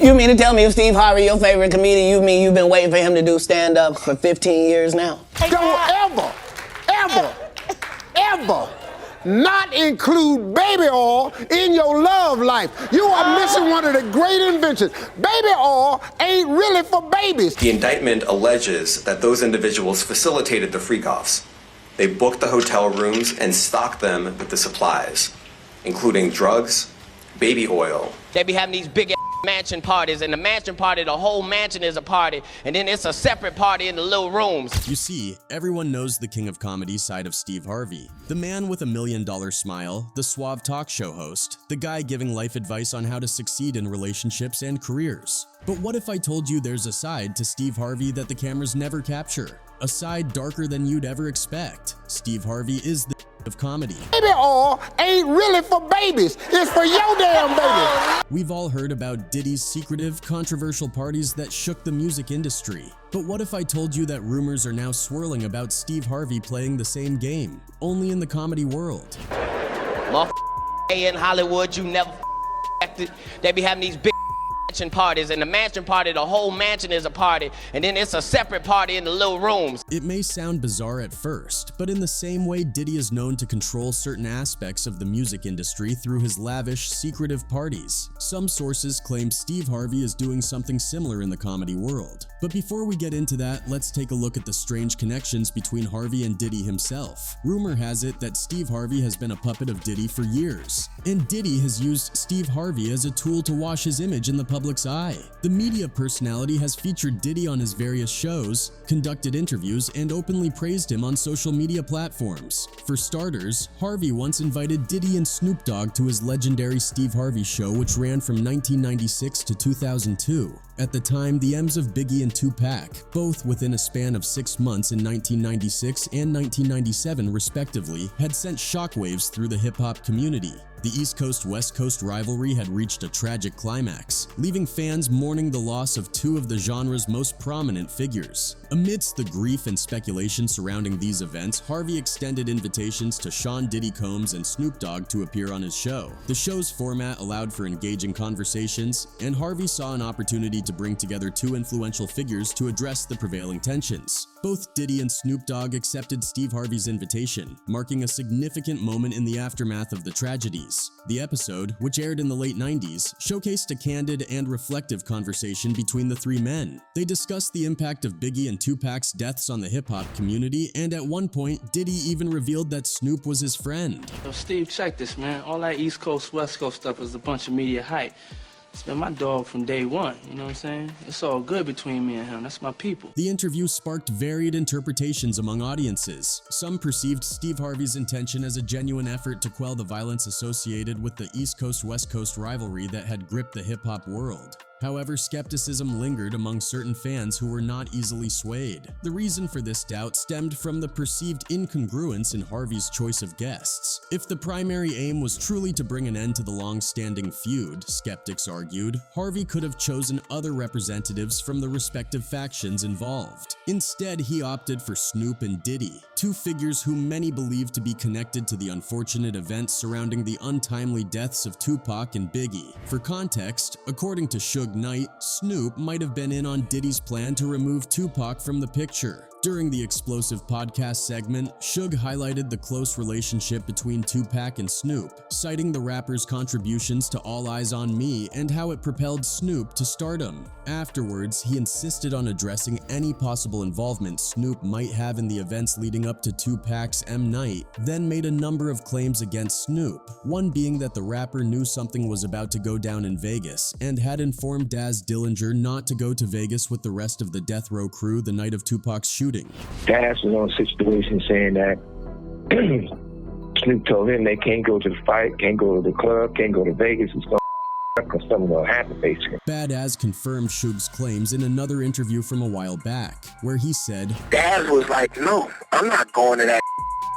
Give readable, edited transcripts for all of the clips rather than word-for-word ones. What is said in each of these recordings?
You mean to tell me if Steve Harvey, your favorite comedian, you mean you've been waiting for him to do stand-up for 15 years now? Don't ever not include baby oil in your love life. You are missing one of the great inventions. Baby oil ain't really for babies. The indictment alleges that those individuals facilitated the freak-offs. They booked the hotel rooms and stocked them with the supplies, including drugs, baby oil. They be having these big mansion parties, and the mansion party, the whole mansion is a party, and then it's a separate party in the little rooms. You see, everyone knows the king of comedy side of Steve Harvey. The man with $1 million smile, the suave talk show host, the guy giving life advice on how to succeed in relationships and careers. But what if I told you there's a side to Steve Harvey that the cameras never capture? A side darker than you'd ever expect. Steve Harvey is the of comedy. Baby oil ain't really for babies. It's for your damn baby. We've all heard about Diddy's secretive, controversial parties that shook the music industry. But what if I told you that rumors are now swirling about Steve Harvey playing the same game, only in the comedy world? In Hollywood, you never acted. They be having these big mansion parties, and the mansion party, the whole mansion is a party, and then it's a separate party in the little rooms. It may sound bizarre at first, but in the same way Diddy is known to control certain aspects of the music industry through his lavish, secretive parties, some sources claim Steve Harvey is doing something similar in the comedy world. But before we get into that, let's take a look at the strange connections between Harvey and Diddy himself. Rumor has it that Steve Harvey has been a puppet of Diddy for years, and Diddy has used Steve Harvey as a tool to wash his image in the public's eye. The media personality has featured Diddy on his various shows, conducted interviews, and openly praised him on social media platforms. For starters, Harvey once invited Diddy and Snoop Dogg to his legendary Steve Harvey show, which ran from 1996 to 2002. At the time, the M's of Biggie and Tupac, both within a span of 6 months in 1996 and 1997 respectively, had sent shockwaves through the hip-hop community. The East Coast-West Coast rivalry had reached a tragic climax, leaving fans mourning the loss of two of the genre's most prominent figures. Amidst the grief and speculation surrounding these events, Harvey extended invitations to Sean Diddy Combs and Snoop Dogg to appear on his show. The show's format allowed for engaging conversations, and Harvey saw an opportunity to bring together two influential figures to address the prevailing tensions. Both Diddy and Snoop Dogg accepted Steve Harvey's invitation, marking a significant moment in the aftermath of the tragedies. The episode, which aired in the late 90s, showcased a candid and reflective conversation between the three men. They discussed the impact of Biggie and Tupac's deaths on the hip-hop community, and at one point, Diddy even revealed that Snoop was his friend. Yo, Steve, check this, man. All that East Coast, West Coast stuff is a bunch of media hype. It's been my dog from day one, you know what I'm saying? It's all good between me and him, that's my people. The interview sparked varied interpretations among audiences. Some perceived Steve Harvey's intention as a genuine effort to quell the violence associated with the East Coast-West Coast rivalry that had gripped the hip-hop world. However, skepticism lingered among certain fans who were not easily swayed. The reason for this doubt stemmed from the perceived incongruence in Harvey's choice of guests. If the primary aim was truly to bring an end to the long-standing feud, skeptics argued, Harvey could have chosen other representatives from the respective factions involved. Instead, he opted for Snoop and Diddy, two figures whom many believe to be connected to the unfortunate events surrounding the untimely deaths of Tupac and Biggie. For context, according to Suge Knight, Snoop might have been in on Diddy's plan to remove Tupac from the picture. During the explosive podcast segment, Suge highlighted the close relationship between Tupac and Snoop, citing the rapper's contributions to All Eyes on Me and how it propelled Snoop to stardom. Afterwards, he insisted on addressing any possible involvement Snoop might have in the events leading up to Tupac's M Night, then made a number of claims against Snoop, one being that the rapper knew something was about to go down in Vegas and had informed Daz Dillinger not to go to Vegas with the rest of the Death Row crew the night of Tupac's shooting. Daz was on a situation saying that Snoop told him they can't go to the fight, can't go to the club, can't go to Vegas. It's going to because something will happen, basically. Badass confirmed Suge's claims in another interview from a while back, where he said, Daz was like, no, I'm not going to that.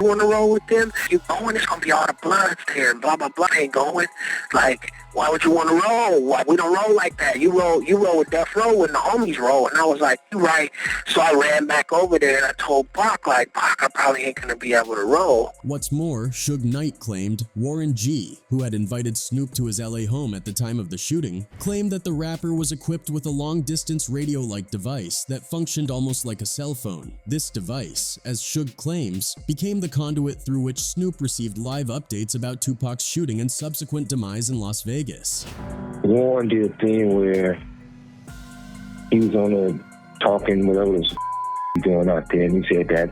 You want to roll with them? You going, it's going to be all the blood there and blah, blah, blah. I ain't going. Like, why would you want to roll? Why we don't roll like that? You roll with Death Row when the homies roll. And I was like, you right. So I ran back over there and I told Pac, like, Pac, I probably ain't gonna be able to roll. What's more, Suge Knight claimed Warren G, who had invited Snoop to his LA home at the time of the shooting, claimed that the rapper was equipped with a long-distance radio-like device that functioned almost like a cell phone. This device, as Suge claims, became the conduit through which Snoop received live updates about Tupac's shooting and subsequent demise in Las Vegas. Warren did a thing where he was on a talking, whatever was going out there, and he said that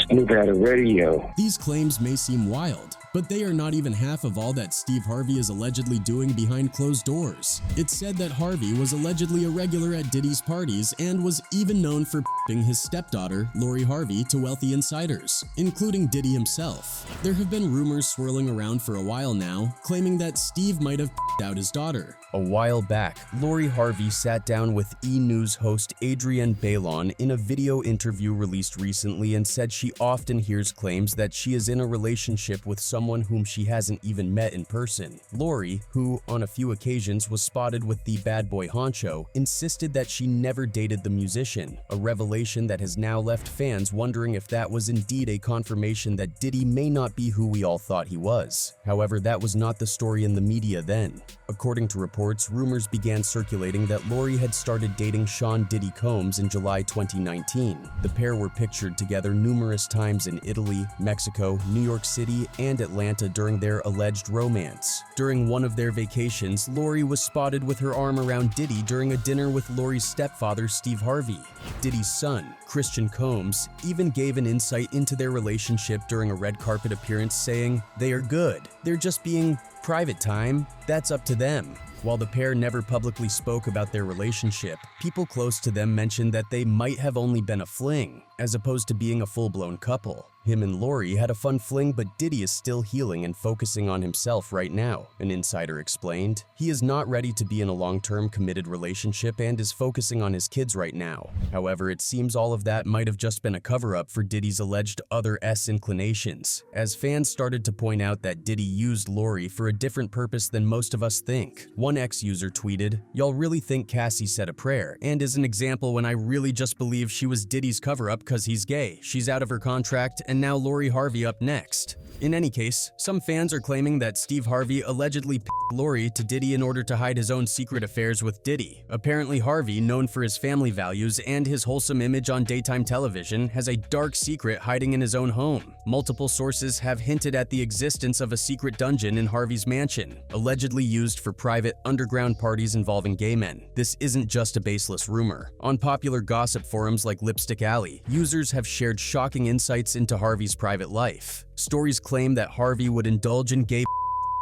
Snoop had a radio. These claims may seem wild, but they are not even half of all that Steve Harvey is allegedly doing behind closed doors. It's said that Harvey was allegedly a regular at Diddy's parties and was even known for p***ing his stepdaughter, Mary Harvey, to wealthy insiders, including Diddy himself. There have been rumors swirling around for a while now, claiming that Steve might have p***ed out his daughter. A while back, Mary Harvey sat down with E! News host Adrienne Bailon in a video interview released recently and said she often hears claims that she is in a relationship with someone whom she hasn't even met in person. Mary, who on a few occasions was spotted with the bad boy honcho, insisted that she never dated the musician, a revelation that has now left fans wondering if that was indeed a confirmation that Diddy may not be who we all thought he was. However, that was not the story in the media then. According to reports, rumors began circulating that Mary had started dating Sean Diddy Combs in July 2019. The pair were pictured together numerous times in Italy, Mexico, New York City, and Atlanta during their alleged romance. During one of their vacations, Mary was spotted with her arm around Diddy during a dinner with Mary's stepfather, Steve Harvey. Diddy's son, Christian Combs, even gave an insight into their relationship during a red carpet appearance, saying, "They are good. They're just being private time. That's up to them." While the pair never publicly spoke about their relationship, people close to them mentioned that they might have only been a fling, as opposed to being a full-blown couple. Him and Mary had a fun fling, but Diddy is still healing and focusing on himself right now, an insider explained. He is not ready to be in a long-term committed relationship and is focusing on his kids right now. However, it seems all of that might have just been a cover-up for Diddy's alleged other inclinations, as fans started to point out that Diddy used Mary for a different purpose than most of us think. One ex-user tweeted, "Y'all really think Cassie said a prayer, and is an example when I really just believe she was Diddy's cover-up because he's gay. She's out of her contract, and now Mary Harvey up next." In any case, some fans are claiming that Steve Harvey allegedly p***ed Mary to Diddy in order to hide his own secret affairs with Diddy. Apparently Harvey, known for his family values and his wholesome image on daytime television, has a dark secret hiding in his own home. Multiple sources have hinted at the existence of a secret dungeon in Harvey's mansion, allegedly used for private underground parties involving gay men. This isn't just a baseless rumor. On popular gossip forums like Lipstick Alley, users have shared shocking insights into Harvey's private life. Stories claim that Harvey would indulge in gay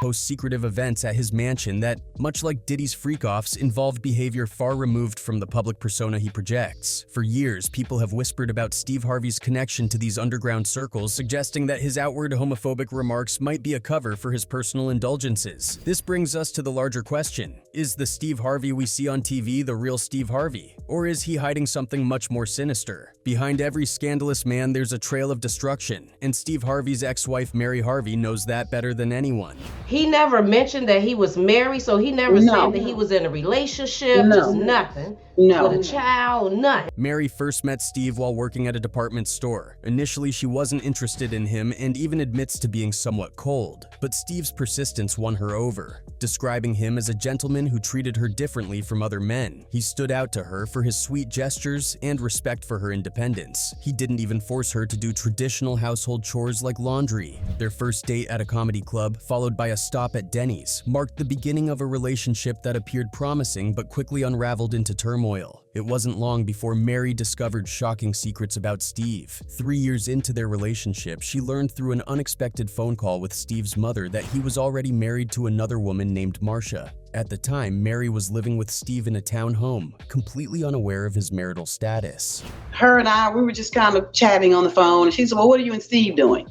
post secretive events at his mansion that, much like Diddy's freak-offs, involved behavior far removed from the public persona he projects. For years, people have whispered about Steve Harvey's connection to these underground circles, suggesting that his outward homophobic remarks might be a cover for his personal indulgences. This brings us to the larger question: is the Steve Harvey we see on TV the real Steve Harvey? Or is he hiding something much more sinister? Behind every scandalous man, there's a trail of destruction, and Steve Harvey's ex-wife Mary Harvey knows that better than anyone. He never mentioned that he was married, so he never said that he was in a relationship, just nothing. With a child, nothing. Mary first met Steve while working at a department store. Initially, she wasn't interested in him and even admits to being somewhat cold. But Steve's persistence won her over, describing him as a gentleman who treated her differently from other men. He stood out to her for his sweet gestures and respect for her independence. He didn't even force her to do traditional household chores like laundry. Their first date at a comedy club, followed by a stop at Denny's, marked the beginning of a relationship that appeared promising but quickly unraveled into turmoil. It wasn't long before Mary discovered shocking secrets about Steve. 3 years into their relationship, she learned through an unexpected phone call with Steve's mother that he was already married to another woman named Marcia. At the time, Mary was living with Steve in a town home, completely unaware of his marital status. Her and I, we were just kind of chatting on the phone, and she said, "Well, what are you and Steve doing?"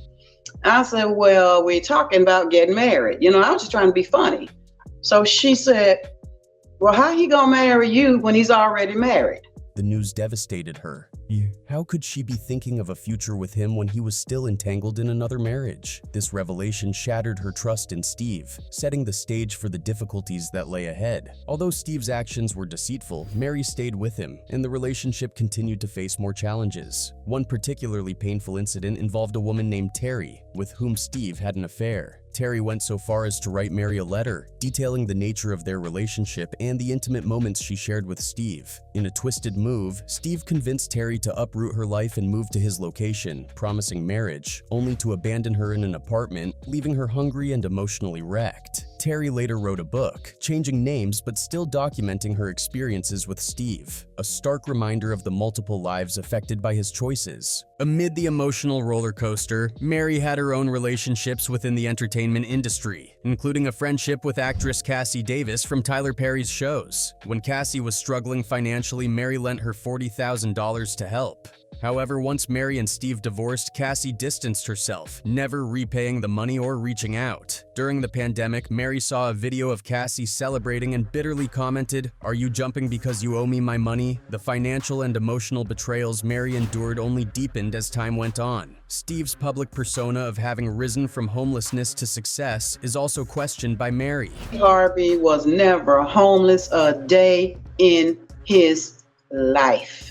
I said, "Well, we're talking about getting married." I was just trying to be funny. So she said, "Well, how he gonna marry you when he's already married?" The news devastated her. How could she be thinking of a future with him when he was still entangled in another marriage? This revelation shattered her trust in Steve, setting the stage for the difficulties that lay ahead. Although Steve's actions were deceitful, Mary stayed with him, and the relationship continued to face more challenges. One particularly painful incident involved a woman named Terry, with whom Steve had an affair. Terry went so far as to write Mary a letter, detailing the nature of their relationship and the intimate moments she shared with Steve. In a twisted move, Steve convinced Terry to uproot her life and move to his location, promising marriage, only to abandon her in an apartment, leaving her hungry and emotionally wrecked. Terry later wrote a book, changing names but still documenting her experiences with Steve, a stark reminder of the multiple lives affected by his choices. Amid the emotional roller coaster, Mary had her own relationships within the entertainment industry, including a friendship with actress Cassie Davis from Tyler Perry's shows. When Cassie was struggling financially, Mary lent her $40,000 to help. However, once Mary and Steve divorced, Cassie distanced herself, never repaying the money or reaching out. During the pandemic, Mary saw a video of Cassie celebrating and bitterly commented, "Are you jumping because you owe me my money?" The financial and emotional betrayals Mary endured only deepened as time went on. Steve's public persona of having risen from homelessness to success is also questioned by Mary. Harvey was never homeless a day in his life.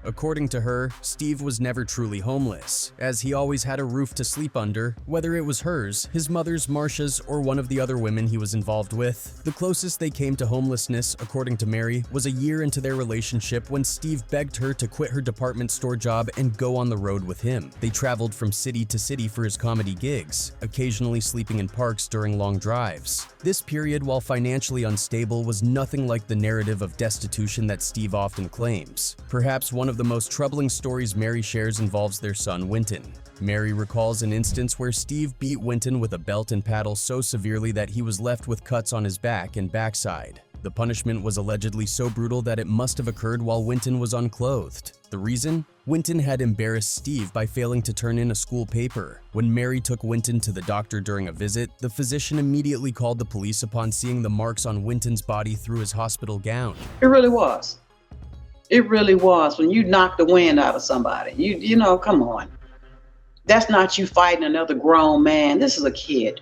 According to her, Steve was never truly homeless, as he always had a roof to sleep under, whether it was hers, his mother's, Marcia's, or one of the other women he was involved with. The closest they came to homelessness, according to Mary, was a year into their relationship when Steve begged her to quit her department store job and go on the road with him. They traveled from city to city for his comedy gigs, occasionally sleeping in parks during long drives. This period, while financially unstable, was nothing like the narrative of destitution that Steve often claims. Perhaps one of the most troubling stories Mary shares involves their son, Winton. Mary recalls an instance where Steve beat Winton with a belt and paddle so severely that he was left with cuts on his back and backside. The punishment was allegedly so brutal that it must have occurred while Winton was unclothed. The reason? Winton had embarrassed Steve by failing to turn in a school paper. When Mary took Winton to the doctor during a visit, the physician immediately called the police upon seeing the marks on Winton's body through his hospital gown. It really was. It really was. When you knock the wind out of somebody, you know, come on. That's not you fighting another grown man. This is a kid.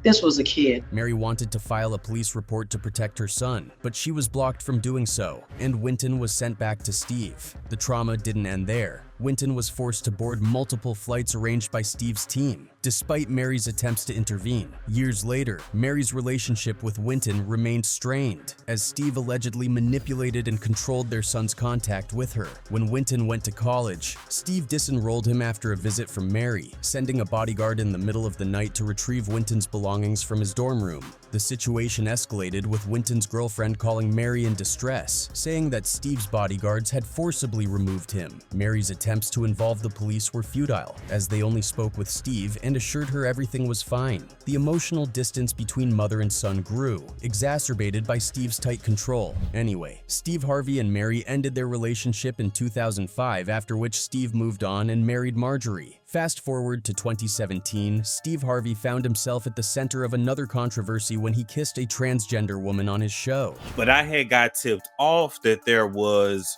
This was a kid. Mary wanted to file a police report to protect her son, but she was blocked from doing so, and Winton was sent back to Steve. The trauma didn't end there. Winton was forced to board multiple flights arranged by Steve's team, despite Mary's attempts to intervene. Years later, Mary's relationship with Winton remained strained, as Steve allegedly manipulated and controlled their son's contact with her. When Winton went to college, Steve disenrolled him after a visit from Mary, sending a bodyguard in the middle of the night to retrieve Winton's belongings from his dorm room. The situation escalated with Winton's girlfriend calling Mary in distress, saying that Steve's bodyguards had forcibly removed him. Mary's attempts to involve the police were futile, as they only spoke with Steve and assured her everything was fine. The emotional distance between mother and son grew, exacerbated by Steve's tight control. Anyway, Steve Harvey and Mary ended their relationship in 2005, after which Steve moved on and married Marjorie. Fast forward to 2017, Steve Harvey found himself at the center of another controversy when he kissed a transgender woman on his show. But I had got tipped off that there was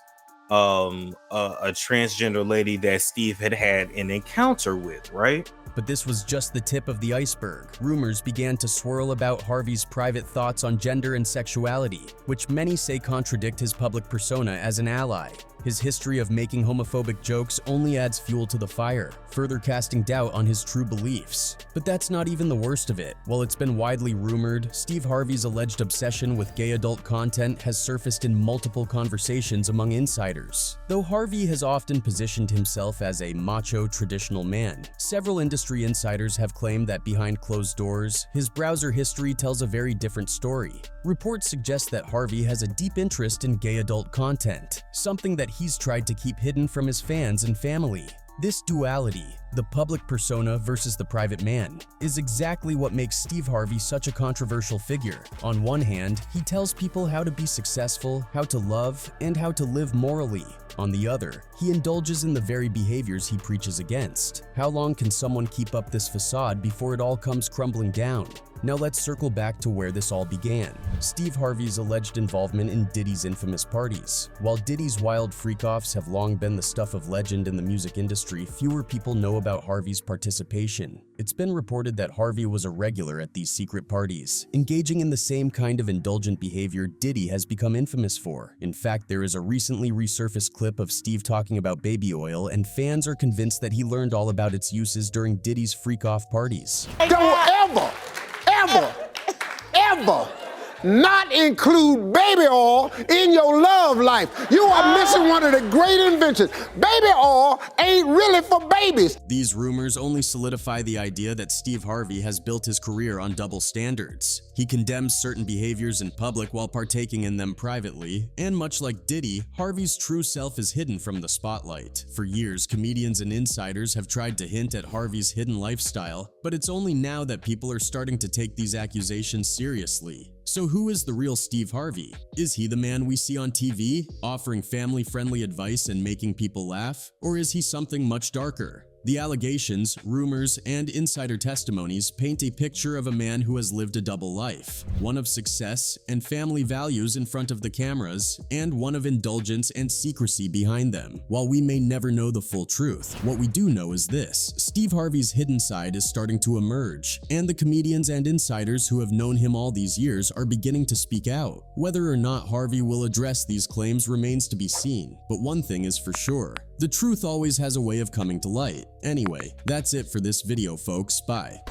a transgender lady that Steve had an encounter with, right? But this was just the tip of the iceberg. Rumors began to swirl about Harvey's private thoughts on gender and sexuality, which many say contradict his public persona as an ally. His history of making homophobic jokes only adds fuel to the fire, further casting doubt on his true beliefs. But that's not even the worst of it. While it's been widely rumored, Steve Harvey's alleged obsession with gay adult content has surfaced in multiple conversations among insiders. Though Harvey has often positioned himself as a macho traditional man, several industry insiders have claimed that behind closed doors, his browser history tells a very different story. Reports suggest that Harvey has a deep interest in gay adult content, something that he's tried to keep hidden from his fans and family. This duality, The public persona versus the private man is exactly what makes Steve Harvey such a controversial figure. On one hand, he tells people how to be successful, how to love, and how to live morally. On the other, he indulges in the very behaviors he preaches against. How long can someone keep up this facade before it all comes crumbling down? Now let's circle back to where this all began. Steve Harvey's alleged involvement in Diddy's infamous parties. While Diddy's wild freak-offs have long been the stuff of legend in the music industry, fewer people know about Harvey's participation. It's been reported that Harvey was a regular at these secret parties, engaging in the same kind of indulgent behavior Diddy has become infamous for. In fact, there is a recently resurfaced clip of Steve talking about baby oil, and fans are convinced that he learned all about its uses during Diddy's freak-off parties. Don't ever not include baby oil in your love life. You are missing one of the great inventions. Baby oil ain't really for babies. These rumors only solidify the idea that Steve Harvey has built his career on double standards. He condemns certain behaviors in public while partaking in them privately, and much like Diddy, Harvey's true self is hidden from the spotlight. For years, comedians and insiders have tried to hint at Harvey's hidden lifestyle, but it's only now that people are starting to take these accusations seriously. So who is the real Steve Harvey? Is he the man we see on TV, offering family-friendly advice and making people laugh? Or is he something much darker? The allegations, rumors, and insider testimonies paint a picture of a man who has lived a double life, one of success and family values in front of the cameras, and one of indulgence and secrecy behind them. While we may never know the full truth, what we do know is this: Steve Harvey's hidden side is starting to emerge, and the comedians and insiders who have known him all these years are beginning to speak out. Whether or not Harvey will address these claims remains to be seen, but one thing is for sure: the truth always has a way of coming to light. Anyway, that's it for this video, folks. Bye.